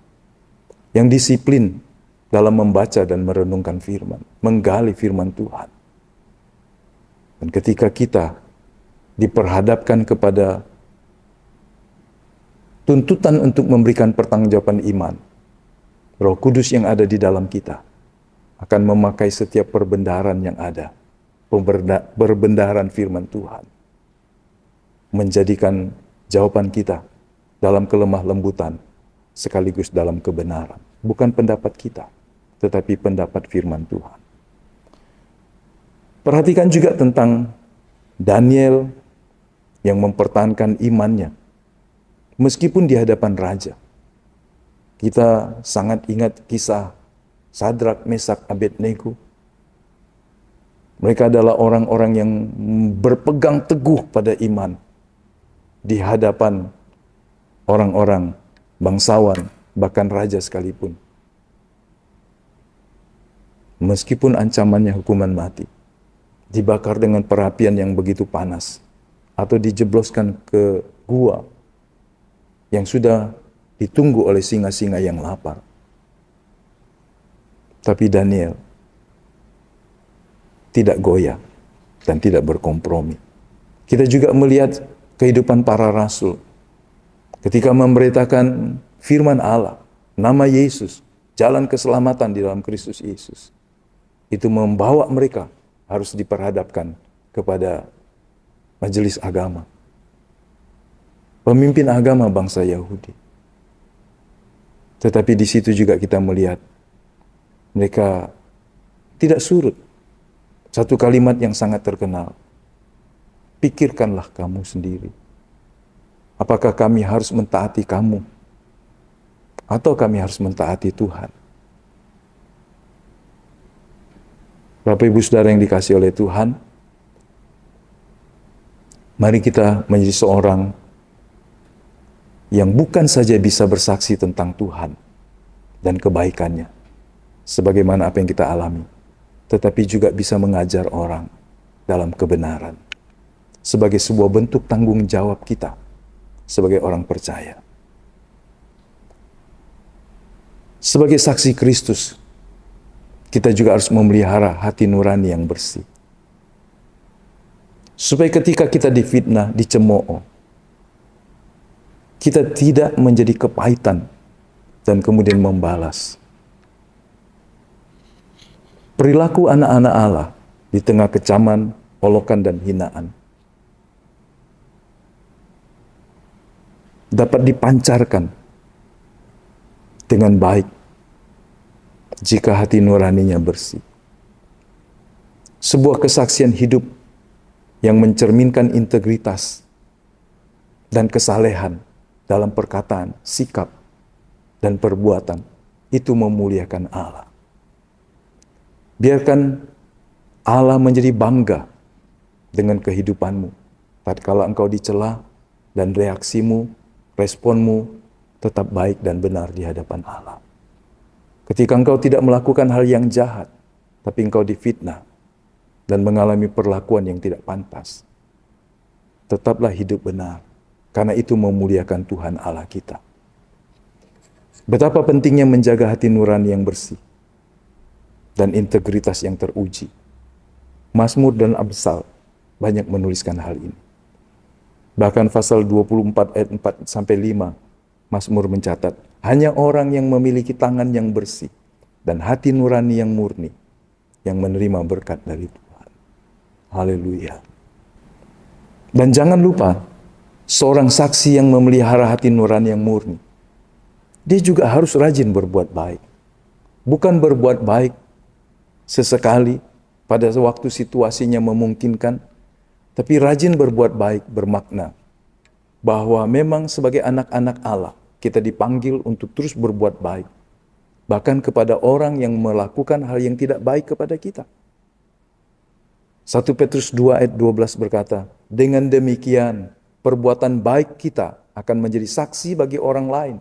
yang disiplin dalam membaca dan merenungkan firman, menggali firman Tuhan. Dan ketika kita diperhadapkan kepada tuntutan untuk memberikan pertanggungjawaban iman, Roh Kudus yang ada di dalam kita akan memakai setiap perbendaharaan yang ada, perbendaharaan firman Tuhan, menjadikan jawaban kita dalam kelemah lembutan sekaligus dalam kebenaran. Bukan pendapat kita, tetapi pendapat firman Tuhan. Perhatikan juga tentang Daniel yang mempertahankan imannya meskipun di hadapan raja. Kita sangat ingat kisah Sadrak, Mesak, Abednego. Mereka adalah orang-orang yang berpegang teguh pada iman di hadapan orang-orang bangsawan, bahkan raja sekalipun. Meskipun ancamannya hukuman mati, dibakar dengan perapian yang begitu panas, atau dijebloskan ke gua yang sudah ditunggu oleh singa-singa yang lapar. Tapi Daniel tidak goyah dan tidak berkompromi. Kita juga melihat kehidupan para rasul ketika memberitakan firman Allah, nama Yesus, jalan keselamatan di dalam Kristus Yesus. Itu membawa mereka harus diperhadapkan kepada majelis agama, pemimpin agama bangsa Yahudi. Tetapi di situ juga kita melihat mereka tidak surut. Satu kalimat yang sangat terkenal, pikirkanlah kamu sendiri. Apakah kami harus mentaati kamu? Atau kami harus mentaati Tuhan? Bapak Ibu Saudara yang dikasihi oleh Tuhan, mari kita menjadi seorang yang bukan saja bisa bersaksi tentang Tuhan dan kebaikannya, sebagaimana apa yang kita alami, tetapi juga bisa mengajar orang dalam kebenaran, sebagai sebuah bentuk tanggung jawab kita sebagai orang percaya. Sebagai saksi Kristus, kita juga harus memelihara hati nurani yang bersih. Supaya ketika kita difitnah, dicemooh, kita tidak menjadi kepahitan dan kemudian membalas. Perilaku anak-anak Allah di tengah kecaman, olokan, dan hinaan dapat dipancarkan dengan baik jika hati nuraninya bersih. Sebuah kesaksian hidup yang mencerminkan integritas dan kesalehan dalam perkataan, sikap, dan perbuatan, itu memuliakan Allah. Biarkan Allah menjadi bangga dengan kehidupanmu tatkala engkau dicela dan reaksimu, responmu tetap baik dan benar di hadapan Allah. Ketika engkau tidak melakukan hal yang jahat, tapi engkau difitnah dan mengalami perlakuan yang tidak pantas, tetaplah hidup benar, karena itu memuliakan Tuhan Allah kita. Betapa pentingnya menjaga hati nurani yang bersih dan integritas yang teruji. Mazmur dan Amsal banyak menuliskan hal ini. Bahkan pasal 24 ayat 4-5, Mazmur mencatat, hanya orang yang memiliki tangan yang bersih dan hati nurani yang murni yang menerima berkat dari Tuhan. Haleluya. Dan jangan lupa, seorang saksi yang memelihara hati nurani yang murni, dia juga harus rajin berbuat baik. Bukan berbuat baik sesekali pada waktu situasinya memungkinkan, tapi rajin berbuat baik bermakna bahwa memang sebagai anak-anak Allah, kita dipanggil untuk terus berbuat baik. Bahkan kepada orang yang melakukan hal yang tidak baik kepada kita. 1 Petrus 2 ayat 12 berkata, dengan demikian perbuatan baik kita akan menjadi saksi bagi orang lain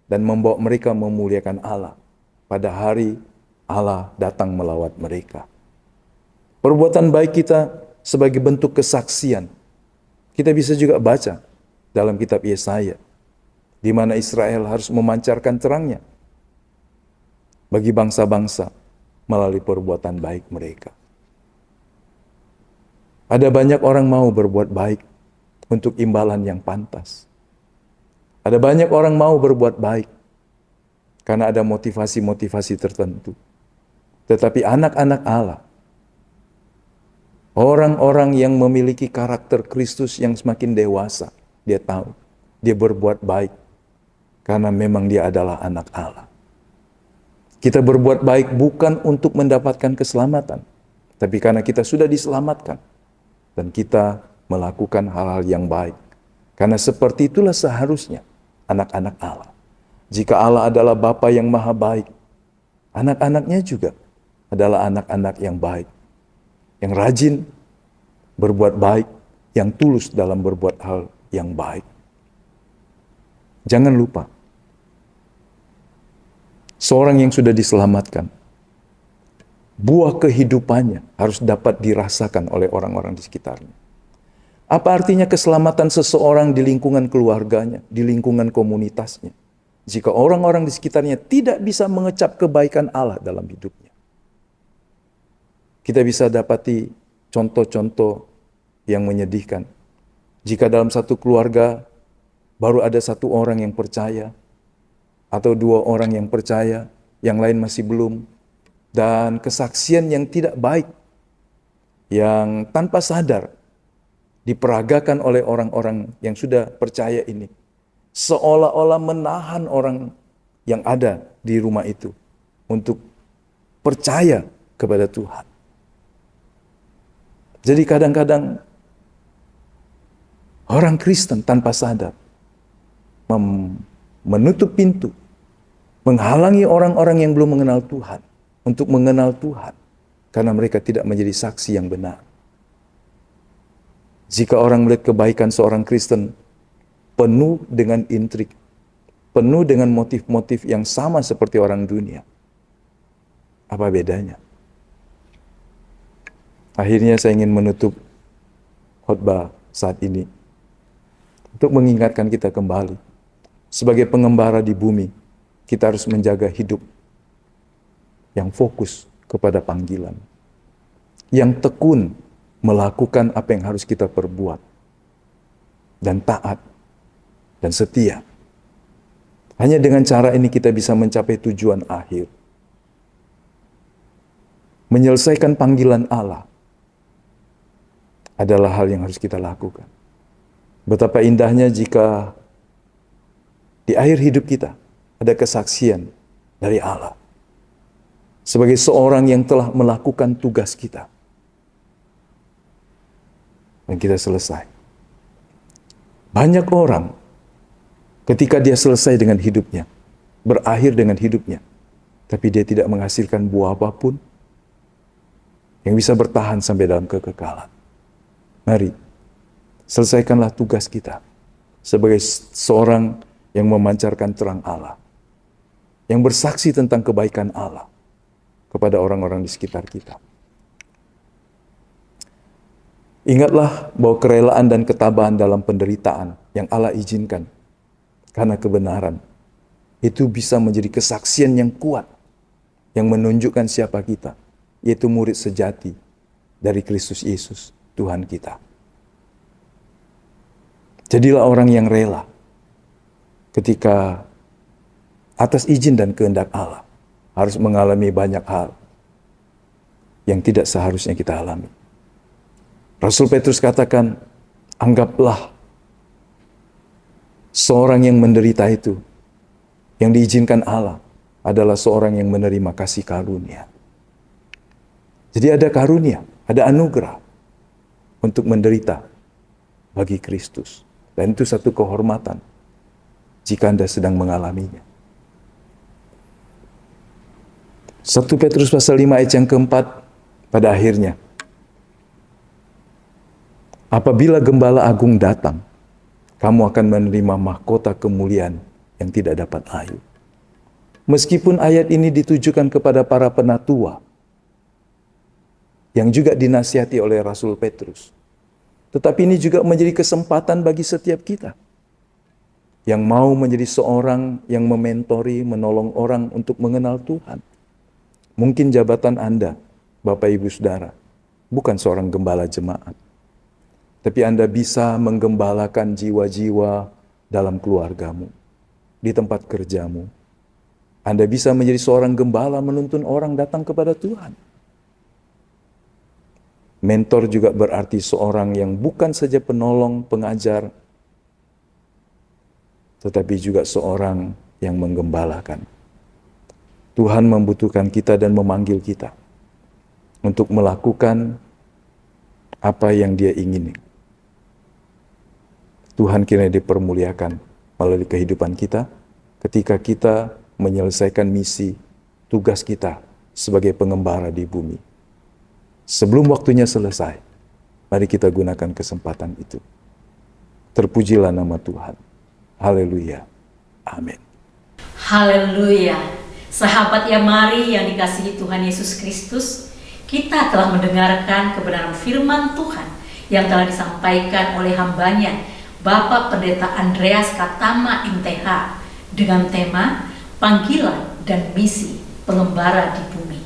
dan membawa mereka memuliakan Allah pada hari Allah datang melawat mereka. Perbuatan baik kita sebagai bentuk kesaksian. Kita bisa juga baca dalam kitab Yesaya, di mana Israel harus memancarkan terangnya bagi bangsa-bangsa melalui perbuatan baik mereka. Ada banyak orang mau berbuat baik untuk imbalan yang pantas. Ada banyak orang mau berbuat baik karena ada motivasi-motivasi tertentu. Tetapi anak-anak Allah, orang-orang yang memiliki karakter Kristus yang semakin dewasa, dia tahu, dia berbuat baik karena memang dia adalah anak Allah. Kita berbuat baik bukan untuk mendapatkan keselamatan, tapi karena kita sudah diselamatkan dan kita melakukan hal-hal yang baik. Karena seperti itulah seharusnya anak-anak Allah. Jika Allah adalah Bapa yang maha baik, anak-anaknya juga adalah anak-anak yang baik, yang rajin berbuat baik, yang tulus dalam berbuat hal yang baik. Jangan lupa, seorang yang sudah diselamatkan, buah kehidupannya harus dapat dirasakan oleh orang-orang di sekitarnya. Apa artinya keselamatan seseorang di lingkungan keluarganya, di lingkungan komunitasnya, jika orang-orang di sekitarnya tidak bisa mengecap kebaikan Allah dalam hidupnya? Kita bisa dapati contoh-contoh yang menyedihkan. Jika dalam satu keluarga baru ada satu orang yang percaya, atau dua orang yang percaya, yang lain masih belum, dan kesaksian yang tidak baik, yang tanpa sadar diperagakan oleh orang-orang yang sudah percaya ini, seolah-olah menahan orang yang ada di rumah itu untuk percaya kepada Tuhan. Jadi kadang-kadang orang Kristen tanpa sadar menutup pintu, menghalangi orang-orang yang belum mengenal Tuhan untuk mengenal Tuhan, karena mereka tidak menjadi saksi yang benar. Jika orang melihat kebaikan seorang Kristen penuh dengan intrik, penuh dengan motif-motif yang sama seperti orang dunia, apa bedanya? Akhirnya saya ingin menutup khotbah saat ini untuk mengingatkan kita kembali, sebagai pengembara di bumi, kita harus menjaga hidup yang fokus kepada panggilan, yang tekun melakukan apa yang harus kita perbuat, dan taat, dan setia. Hanya dengan cara ini kita bisa mencapai tujuan akhir. Menyelesaikan panggilan Allah adalah hal yang harus kita lakukan. Betapa indahnya jika di akhir hidup kita ada kesaksian dari Allah sebagai seorang yang telah melakukan tugas kita. Dan kita selesai. Banyak orang ketika dia selesai dengan hidupnya, berakhir dengan hidupnya, tapi dia tidak menghasilkan buah apapun yang bisa bertahan sampai dalam kekekalan. Mari, selesaikanlah tugas kita sebagai seorang yang memancarkan terang Allah, yang bersaksi tentang kebaikan Allah kepada orang-orang di sekitar kita. Ingatlah bahwa kerelaan dan ketabahan dalam penderitaan yang Allah izinkan karena kebenaran, itu bisa menjadi kesaksian yang kuat, yang menunjukkan siapa kita, yaitu murid sejati dari Kristus Yesus, Tuhan kita. Jadilah orang yang rela ketika atas izin dan kehendak Allah harus mengalami banyak hal yang tidak seharusnya kita alami. Rasul Petrus katakan, anggaplah seorang yang menderita itu, yang diizinkan Allah, adalah seorang yang menerima kasih karunia. Jadi ada karunia, ada anugerah untuk menderita bagi Kristus. Dan itu satu kehormatan jika Anda sedang mengalaminya. 1 Petrus pasal 5 ayat yang keempat, pada akhirnya, apabila Gembala Agung datang, kamu akan menerima mahkota kemuliaan yang tidak dapat layu. Meskipun ayat ini ditujukan kepada para penatua, yang juga dinasihati oleh Rasul Petrus, tetapi ini juga menjadi kesempatan bagi setiap kita yang mau menjadi seorang yang mementori, menolong orang untuk mengenal Tuhan. Mungkin jabatan Anda, Bapak Ibu Saudara, bukan seorang gembala jemaat, tapi Anda bisa menggembalakan jiwa-jiwa dalam keluargamu, di tempat kerjamu. Anda bisa menjadi seorang gembala menuntun orang datang kepada Tuhan. Mentor juga berarti seorang yang bukan saja penolong, pengajar, tetapi juga seorang yang menggembalakan. Tuhan membutuhkan kita dan memanggil kita untuk melakukan apa yang Dia ingini. Tuhan kiranya dipermuliakan melalui kehidupan kita ketika kita menyelesaikan misi, tugas kita sebagai pengembara di bumi. Sebelum waktunya selesai, mari kita gunakan kesempatan itu. Terpujilah nama Tuhan. Haleluya. Amin. Haleluya. Sahabat Yamari yang dikasihi Tuhan Yesus Kristus, kita telah mendengarkan kebenaran firman Tuhan yang telah disampaikan oleh hambanya, Bapak Pendeta Andreas Katama MTH, dengan tema Panggilan dan Misi Pengembara di Bumi.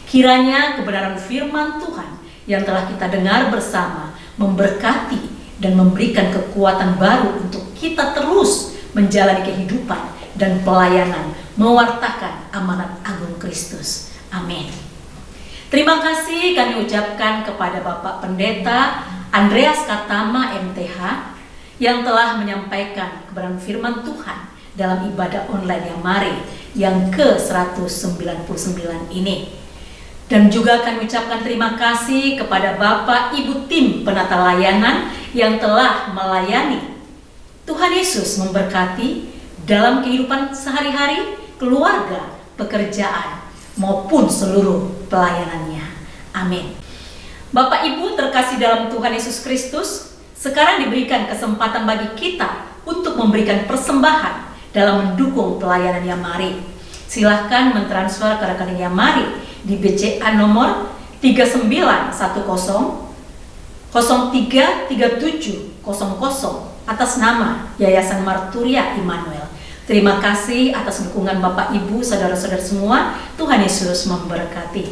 Kiranya kebenaran firman Tuhan yang telah kita dengar bersama memberkati dan memberikan kekuatan baru untuk kita terus menjalani kehidupan dan pelayanan mewartakan amanat agung Kristus. Amin. Terima kasih kami ucapkan kepada Bapak Pendeta Andreas Katama MTH yang telah menyampaikan kebenaran firman Tuhan dalam ibadah online Yamari yang ke-199 ini. Dan juga kami ucapkan terima kasih kepada Bapak Ibu tim penata layanan yang telah melayani. Tuhan Yesus memberkati dalam kehidupan sehari-hari, keluarga, pekerjaan, maupun seluruh pelayanannya. Amin. Bapak Ibu terkasih dalam Tuhan Yesus Kristus, sekarang diberikan kesempatan bagi kita untuk memberikan persembahan dalam mendukung pelayanan Yamari. Silahkan mentransfer ke rekening Yamari di BCA nomor 3910 033700 atas nama Yayasan Marturia Immanuel. Terima kasih atas dukungan Bapak Ibu, saudara-saudara semua. Tuhan Yesus memberkati.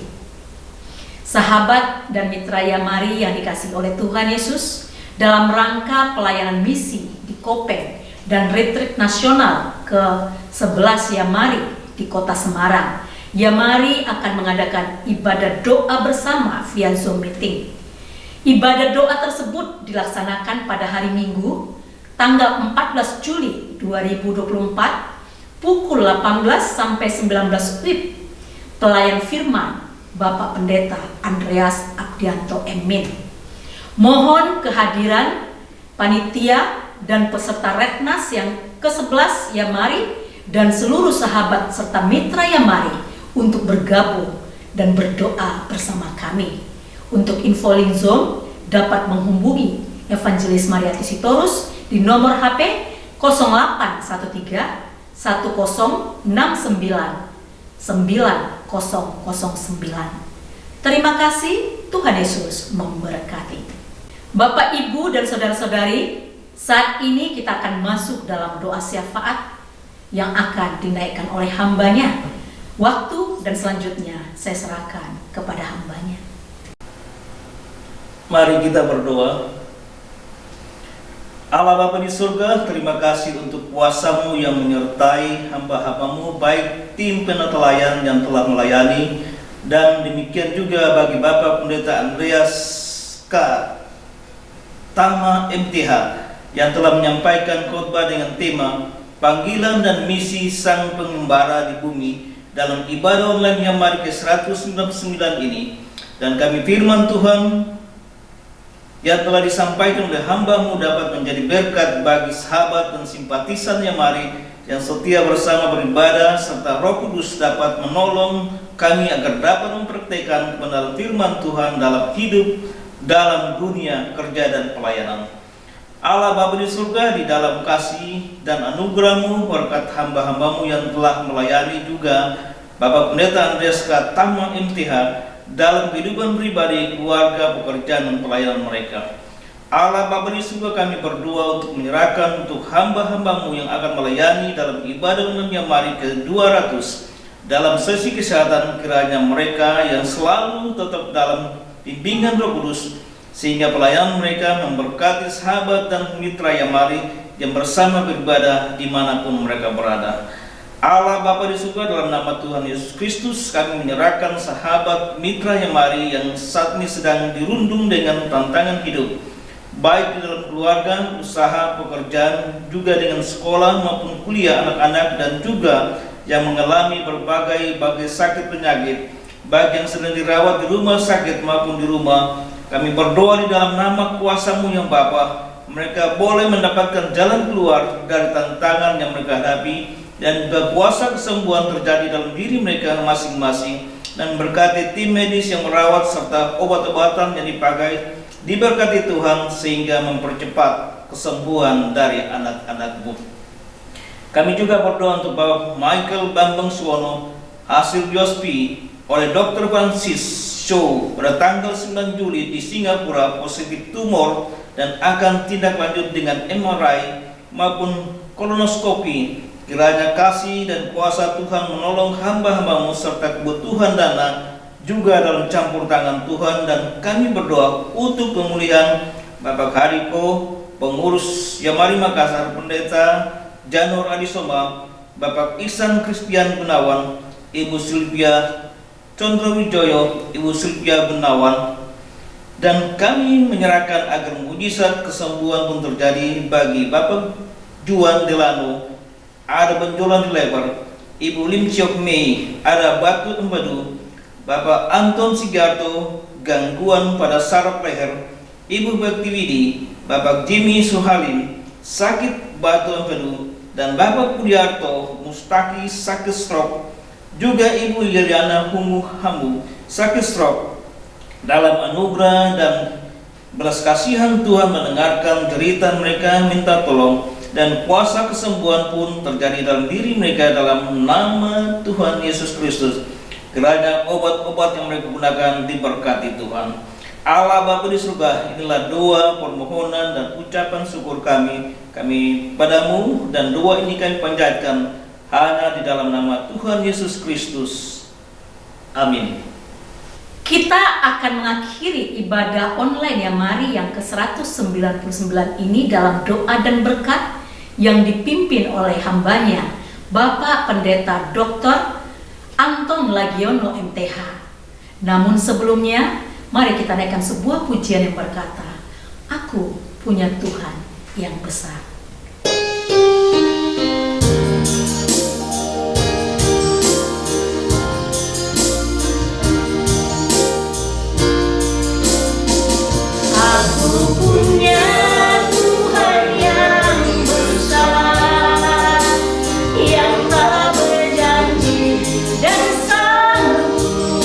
Sahabat dan mitra Yamari yang dikasihi oleh Tuhan Yesus, dalam rangka pelayanan misi di Kopeng dan retreat nasional ke-11 Yamari di Kota Semarang, Yamari akan mengadakan ibadah doa bersama via Zoom meeting. Ibadah doa tersebut dilaksanakan pada hari Minggu, tanggal 14 Juli 2024, pukul 18 sampai 19 WIB. Pelayan firman Bapak Pendeta Andreas Abdianto Emin. Mohon kehadiran panitia dan peserta Retnas yang ke-11 Yamari dan seluruh sahabat serta mitra Yamari untuk bergabung dan berdoa bersama kami. Untuk info link Zoom dapat menghubungi Evangelis Mariati Sitorus di nomor HP 0813 1069 9009. Terima kasih, Tuhan Yesus memberkati. Bapak, Ibu, dan saudara-saudari, saat ini kita akan masuk dalam doa syafaat yang akan dinaikkan oleh hambanya. Waktu dan selanjutnya saya serahkan kepada hambanya. Mari kita berdoa. Allah Bapa di surga, terima kasih untuk kuasa-Mu yang menyertai hamba-hamba-Mu, baik tim penatelayan yang telah melayani, dan demikian juga bagi Bapak Pendeta Andreas K. Tama MTH yang telah menyampaikan khotbah dengan tema Panggilan dan Misi Sang Pengembara di Bumi dalam ibadah online yang mari ke-199 ini. Dan kami firman Tuhan yang telah disampaikan oleh hamba-Mu dapat menjadi berkat bagi sahabat dan simpatisan yang mari yang setia bersama beribadah, serta Roh Kudus dapat menolong kami agar dapat mempraktikkan kebenaran firman Tuhan dalam hidup, dalam dunia kerja dan pelayanan. Allah Bapa di surga, di dalam kasih dan anugerah-Mu berkat hamba-hamba-Mu yang telah melayani juga Bapak Pendeta Andreas K. Tama MTH dalam kehidupan pribadi, keluarga, pekerjaan dan pelayanan mereka. Allah Bapa di surga, kami berdoa untuk menyerahkan untuk hamba-hamba-Mu yang akan melayani dalam ibadah online yang mari ke-200 dalam sesi kesehatan, kiranya mereka yang selalu tetap dalam bimbingan Roh Kudus, sehingga pelayanan mereka memberkati sahabat dan mitra yang mari yang bersama beribadah dimanapun mereka berada. Allah Bapa di surga, dalam nama Tuhan Yesus Kristus kami menyerahkan sahabat mitra yang mari yang saat ini sedang dirundung dengan tantangan hidup, baik di dalam keluarga, usaha, pekerjaan, juga dengan sekolah maupun kuliah anak-anak, dan juga yang mengalami berbagai sakit penyakit, baik yang sedang dirawat di rumah sakit maupun di rumah. Kami berdoa di dalam nama kuasa-Mu yang Bapa, mereka boleh mendapatkan jalan keluar dari tantangan yang mereka hadapi, dan juga kuasa kesembuhan terjadi dalam diri mereka masing-masing, dan berkati tim medis yang merawat serta obat-obatan yang dipakai diberkati Tuhan sehingga mempercepat kesembuhan dari anak-anak-Mu. Kami juga berdoa untuk Bapak Michael Bambang Suwono, hasil biopsi oleh Dr. Francis Show pada tanggal 9 Juli di Singapura positif tumor dan akan tindak lanjut dengan MRI maupun kolonoskopi. Kiranya kasih dan kuasa Tuhan menolong hamba-hamba-Mu serta kebutuhan dana juga dalam campur tangan Tuhan. Dan kami berdoa untuk pemulihan Bapak Hariko, pengurus Yamari Makassar, Pendeta Janur Adisoma, Bapak Ihsan Kristian Gunawan, Ibu Sylvia Condrowijoyo, Ibu Sylvia Gunawan, dan kami menyerahkan agar mujizat kesembuhan pun terjadi bagi Bapak Juan Delano, ada benjolan di lebar, Ibu Lim Siok Mei, ada batu empedu, Bapak Anton Sigarto, gangguan pada saraf leher, Ibu Baktiwidi, Bapak Jimmy Suhalim, sakit batu empedu, dan Bapak Pudiarto Mustaki sakit stroke, juga Ibu Liliana Humu Hamu sakit stroke. Dalam anugerah dan belas kasihan Tuhan mendengarkan derita mereka minta tolong, dan kuasa kesembuhan pun terjadi dalam diri mereka dalam nama Tuhan Yesus Kristus. Kiranya obat-obat yang mereka gunakan diberkati Tuhan. Allah Bapa di surga, inilah doa, permohonan dan ucapan syukur kami padamu, dan doa ini kami panjatkan hanya di dalam nama Tuhan Yesus Kristus. Amin. Kita akan mengakhiri ibadah online yang mari yang ke-199 ini dalam doa dan berkat yang dipimpin oleh hambanya Bapak Pendeta Dr. Anton Lagiono MTH. Namun sebelumnya, mari kita naikkan sebuah pujian yang berkata, Aku punya Tuhan yang besar. Aku punya Tuhan yang besar, yang telah berjanji dan sanggup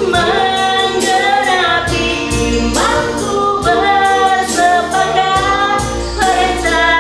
menggenapi imanku bersepakat percaya.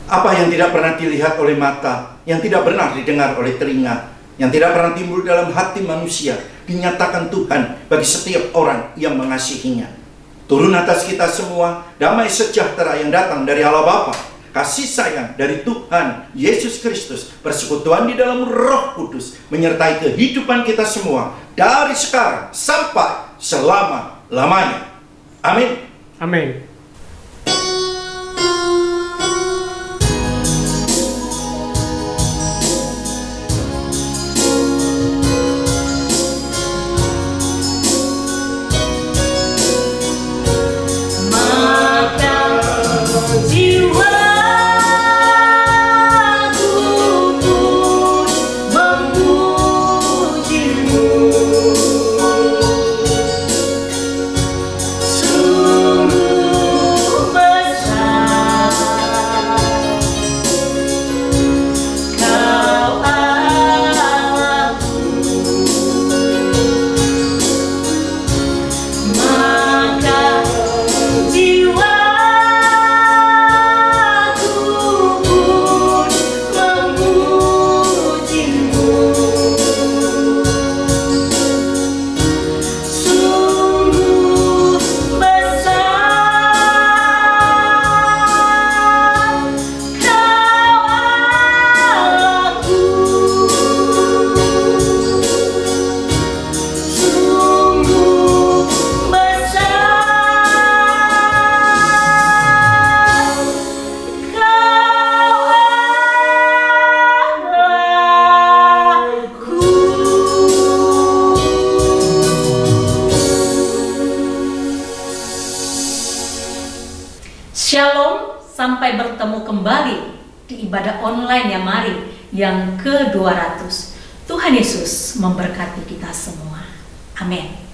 Apa yang tidak pernah dilihat oleh mata, yang tidak pernah didengar oleh telinga, yang tidak pernah timbul dalam hati manusia, dinyatakan Tuhan bagi setiap orang yang mengasihinya. Turun atas kita semua damai sejahtera yang datang dari Allah Bapa, kasih sayang dari Tuhan Yesus Kristus, persekutuan di dalam Roh Kudus menyertai kehidupan kita semua dari sekarang sampai selama-lamanya. Amin. Amin. Shalom, sampai bertemu kembali di ibadah online ya Mari yang ke-200. Tuhan Yesus memberkati kita semua. Amin.